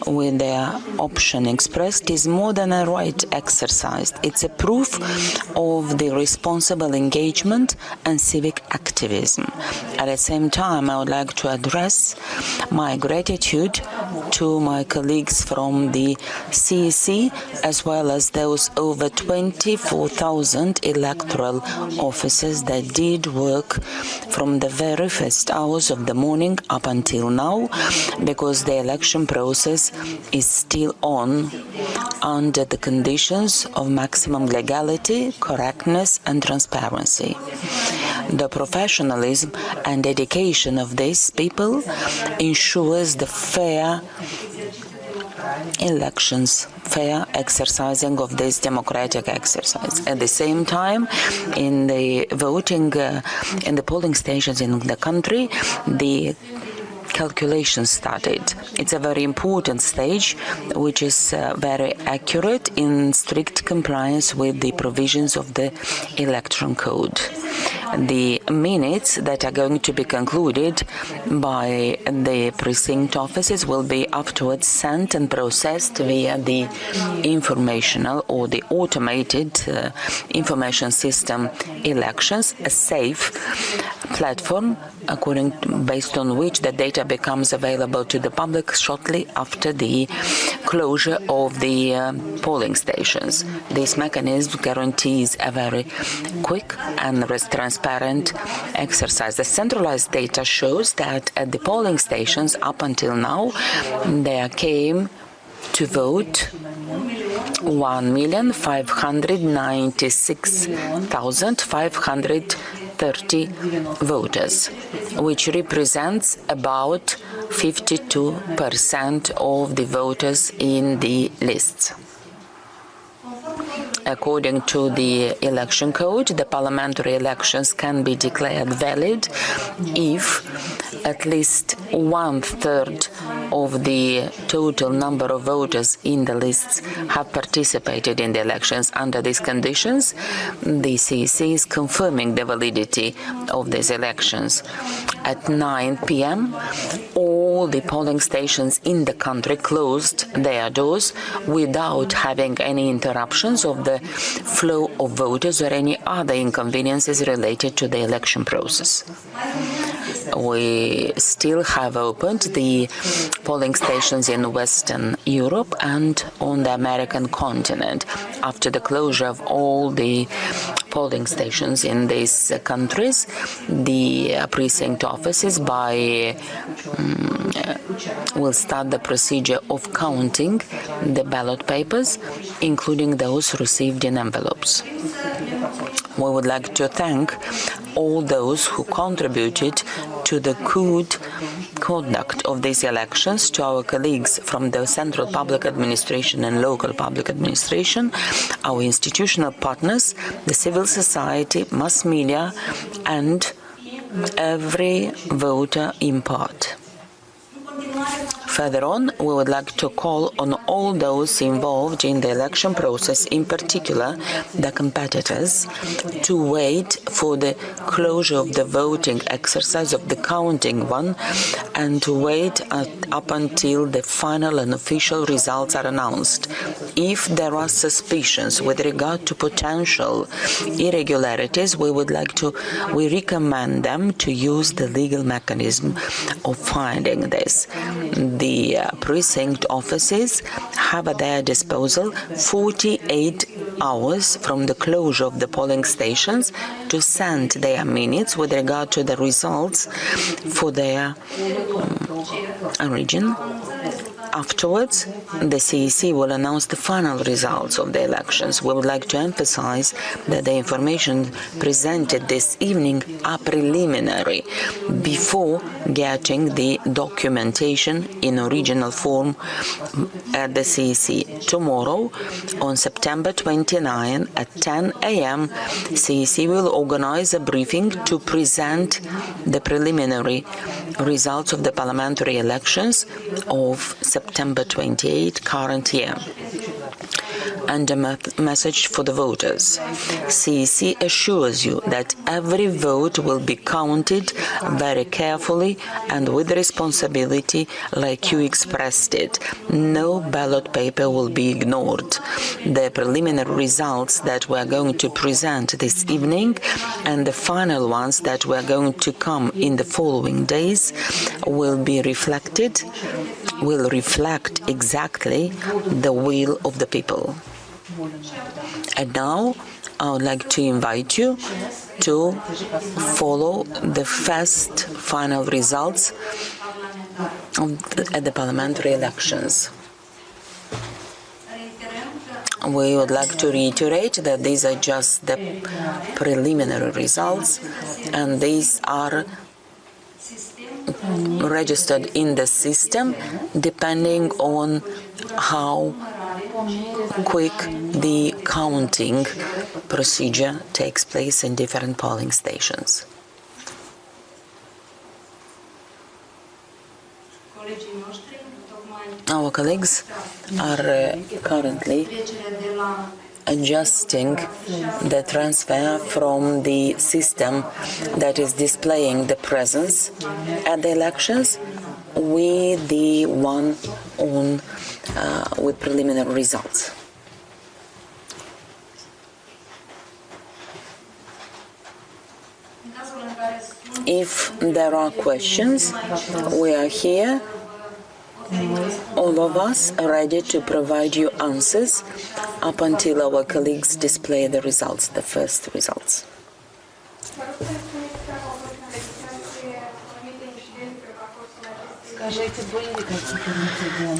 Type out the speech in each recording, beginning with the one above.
with their option expressed is more than a right exercised. It's a proof of the responsible engagement and civic activism. At the same time, I would like to address my gratitude to my colleagues from the CEC, as well as those over 24,000 electoral officers that did work from the very first hours of the morning up until now, because the election process is still on under the conditions of maximum legality, correctness and transparency. The professionalism and dedication of these people ensures the fair elections, fair exercising of this democratic exercise. At the same time, in the voting, in the polling stations in the country, the calculation started. It's a very important stage, which is very accurate in strict compliance with the provisions of the election code. The minutes that are going to be concluded by the precinct offices will be afterwards sent and processed via the informational or the automated information system elections, a safe platform based on which the data becomes available to the public shortly after the closure of the polling stations. This mechanism guarantees a very quick and transparent exercise. The centralized data shows that at the polling stations up until now, there came to vote 1,596,530 voters, which represents about 52% of the voters in the lists. According to the election code, the parliamentary elections can be declared valid if at least 1/3 of the total number of voters in the lists have participated in the elections. Under these conditions, the CEC is confirming the validity of these elections. At 9 p.m., all the polling stations in the country closed their doors without having any interruptions of the flow of voters or any other inconveniences related to the election process. We still have opened the polling stations in Western Europe and on the American continent. After the closure of all the polling stations in these countries, the precinct offices will start the procedure of counting the ballot papers, including those received in envelopes. We would like to thank all those who contributed to the good conduct of these elections, to our colleagues from the central public administration and local public administration, our institutional partners, the civil society, mass media, and every voter in part. Further on, we would like to call on all those involved in the election process, in particular the competitors, to wait for the closure of the voting exercise of the counting one and to wait up until the final and official results are announced. If there are suspicions with regard to potential irregularities, we recommend them to use the legal mechanism of finding this. The precinct offices have at their disposal 48 hours from the closure of the polling stations to send their minutes with regard to the results for their region. Afterwards, the CEC will announce the final results of the elections. We would like to emphasize that the information presented this evening are preliminary before getting the documentation in original form at the CEC. Tomorrow, on September 29 at 10 a.m., CEC will organize a briefing to present the preliminary results of the parliamentary elections of September 28 current year. and a message for the voters. CEC assures you that every vote will be counted very carefully and with responsibility, like you expressed it. No ballot paper will be ignored. The preliminary results that we are going to present this evening and the final ones that we are going to come in the following days will reflect exactly the will of the people. And now I would like to invite you to follow the first final results at the parliamentary elections. We would like to reiterate that these are just the preliminary results, and these are registered in the system depending on how quick the counting procedure takes place in different polling stations. Our colleagues are currently adjusting the transfer from the system that is displaying the presence at the elections with the one on with preliminary results. If there are questions, we are here, all of us are ready to provide you answers up until our colleagues display the results, the first results.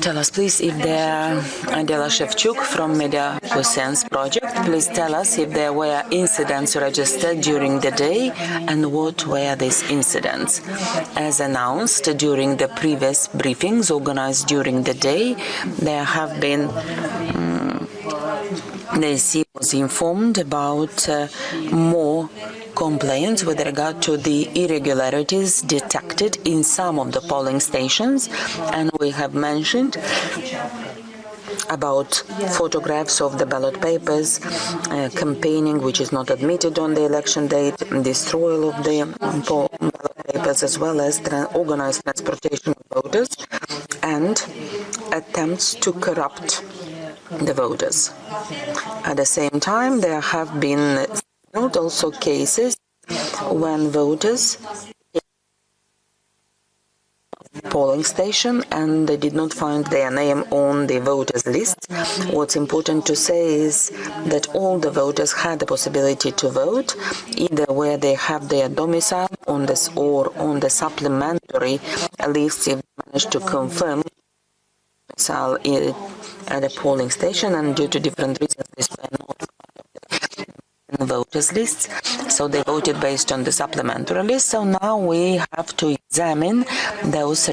Tell us, please, if there Adela Shevchuk from Media Sense project, please tell us if there were incidents registered during the day and what were these incidents. As announced during the previous briefings organized during the day, there have been the AC was informed about more complaints with regard to the irregularities detected in some of the polling stations, and we have mentioned about photographs of the ballot papers, campaigning which is not admitted on the election date, destroyal of the ballot papers, as well as organized transportation of voters and attempts to corrupt the voters. At the same time, there have been also cases when voters polling station and they did not find their name on the voters list. What's important to say is that all the voters had the possibility to vote, either where they have their domicile on this or on the supplementary list if they managed to confirm domicile at a polling station, and due to different reasons this were not in the voters lists, so they voted based on the supplementary list. So now we have to examine those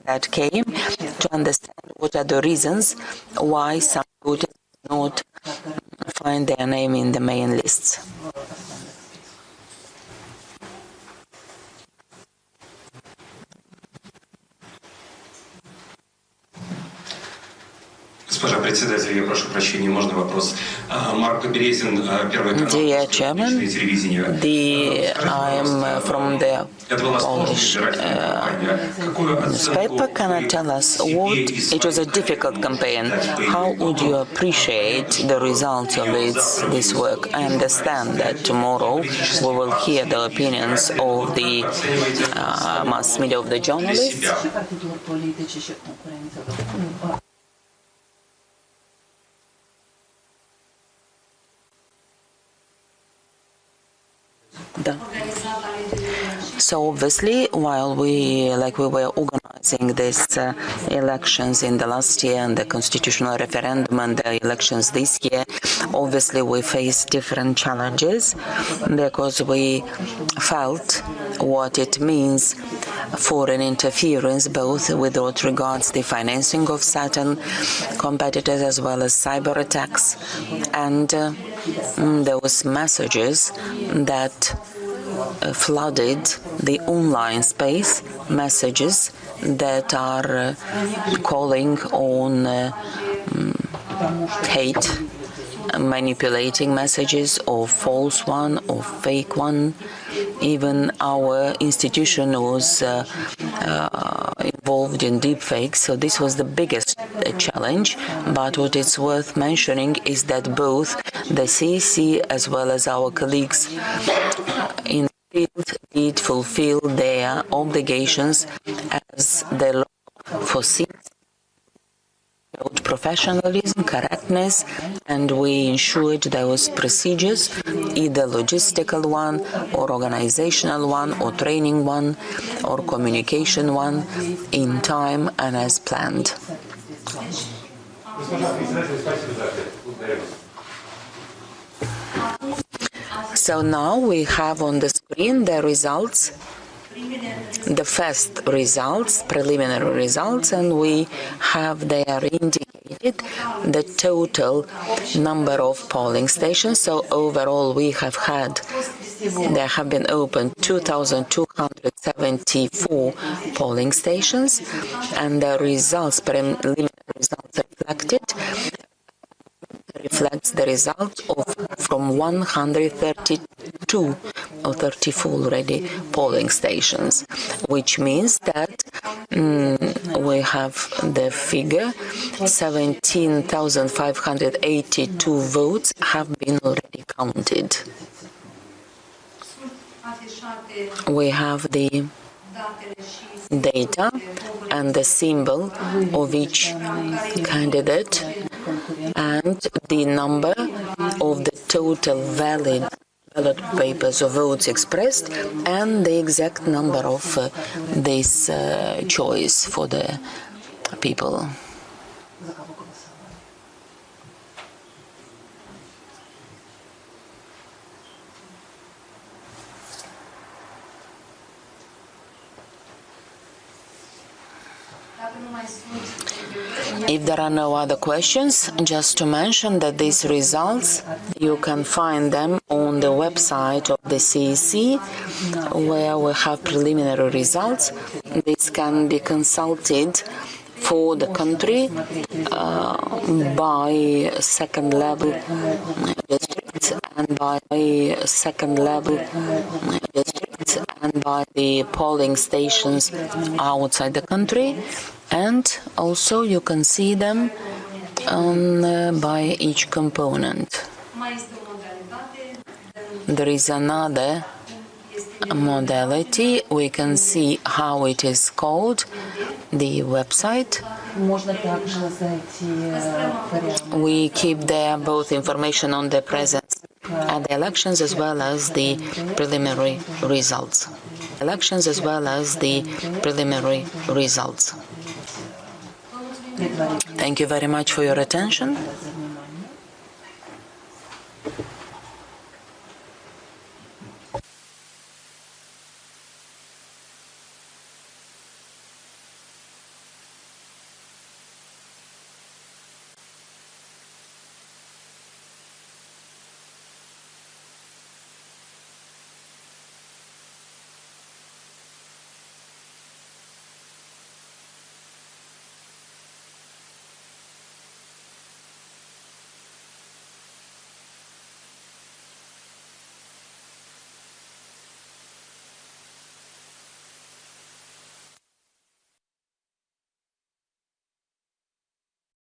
that came to understand what are the reasons why some voters did not find their name in the main lists. Госпожа председатель, я прошу прощения, можно вопрос? Марк Березин, Первый канал, телевидение. I am from the Polish newspaper. Can you tell us what? It was a difficult campaign. How would you appreciate the results of this work? I understand that tomorrow we will hear the opinions of the mass media, of the journalists. So obviously, while we were organizing these elections in the last year and the constitutional referendum and the elections this year, obviously we faced different challenges because we felt what it means foreign interference, both with what regards the financing of certain competitors as well as cyber attacks, and those messages that flooded the online space, messages that are calling on hate manipulating messages or false one or fake one. Even our institution was involved in deepfakes, so this was the biggest challenge. But what is worth mentioning is that both the CEC as well as our colleagues in the field did fulfill their obligations as the law foresees. Professionalism, correctness, and we ensured those procedures, either logistical one or organizational one or training one or communication one, in time and as planned. So now we have on the screen the results, the first results, preliminary results, and we have there indicated the total number of polling stations. So overall we have had, there have been opened 2,274 polling stations, and the results, preliminary results reflects the result of from 132 or 34 already polling stations, which means that we have the figure 17,582 votes have been already counted. We have the data and the symbol of each candidate and the number of the total valid ballot papers or votes expressed and the exact number of this choice for the people. If there are no other questions, just to mention that these results, you can find them on the website of the CEC, where we have preliminary results. This can be consulted for the country by second level districts and by second level districts and by the polling stations outside the country. And also you can see them by each component. There is another modality. We can see how it is called, the website. We keep there both information on the presence at the elections as well as the preliminary results. Elections as well as the preliminary results. Thank you very much for your attention.